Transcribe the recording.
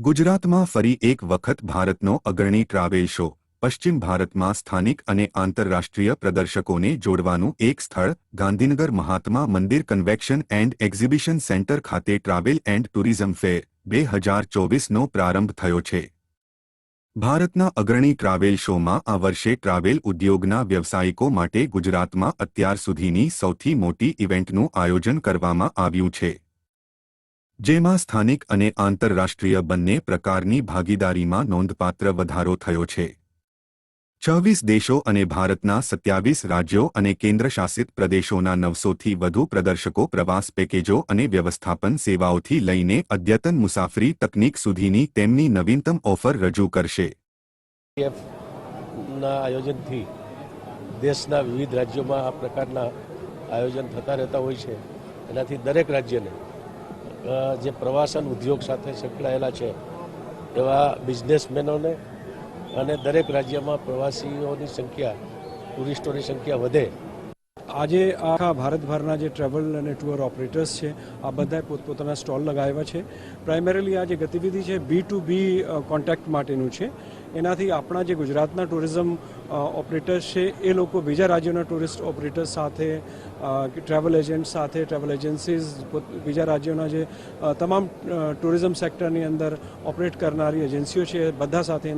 ગુજરાતમાં ફરી એક વખત ભારતનો અગ્રણી ટ્રાવેલ શો પશ્ચિમ ભારતમાં સ્થાનિક અને આંતરરાષ્ટ્રીય પ્રદર્શકોને જોડવાનું એક સ્થળ Gandhinagar Mahatma Mandir convention and exhibition centre ખાતે ટ્રાવેલ એન્ડ ટુરિઝમ ફેર 2024નો પ્રારંભ થયો છે। ભારતના અગ્રણી ટ્રાવેલ શોમાં આ વર્ષે ટ્રાવેલ ઉદ્યોગના વ્યવસાયિકો માટે ગુજરાતમાં અત્યાર સુધીની સૌથી મોટી ઇવેન્ટનું આયોજન કરવામાં આવ્યું છે, જેમાં સ્થાનિક અને આંતરરાષ્ટ્રીય બંને પ્રકારની ભાગીદારીમાં નોંધપાત્ર વધારો થયો છે। 26 દેશો અને ભારતના 27 રાજ્યો અને કેન્દ્રશાસિત પ્રદેશોના 900થી વધુ પ્રદર્શકો પ્રવાસ પેકેજો અને વ્યવસ્થાપન સેવાઓથી લઈને અદ્યતન મુસાફરી તકનીક સુધીની તેમની નવીનતમ ઓફર રજૂ કરશે। ના આયોજનથી દેશના વિવિધ રાજ્યોમાં આ પ્રકારના આયોજન થતા રહેતા હોય છે। એનાથી દરેક રાજ્યને જે પ્રવાસન ઉદ્યોગ સાથે સંકળાયેલા છે એવા બિઝનેસમેનોને અને દરેક રાજ્યમાં પ્રવાસીઓની સંખ્યા, ટુરિસ્ટોની સંખ્યા વધે। આજે આખા ભારતભરના જે ટ્રાવેલ અને ટૂર ઓપરેટર્સ છે આ બધાએ પોતપોતાના સ્ટોલ લગાવ્યા છે। પ્રાઇમરીલી આ જે ગતિવિધિ છે B2B કોન્ટેક્ટ માટેનું છે। એનાથી આપણા જે ગુજરાતના ટુરિઝમ ઓપરેટર્સ છે એ લોકો બીજા રાજ્યોના ટુરિસ્ટ ઓપરેટર્સ સાથે, ટ્રાવેલ એજન્ટ સાથે, ટ્રાવેલ એજન્સીઝ, બીજા રાજ્યોના જે તમામ ટુરિઝમ સેક્ટરની અંદર ઓપરેટ કરનારી એજન્સીઓ છે બધા સાથે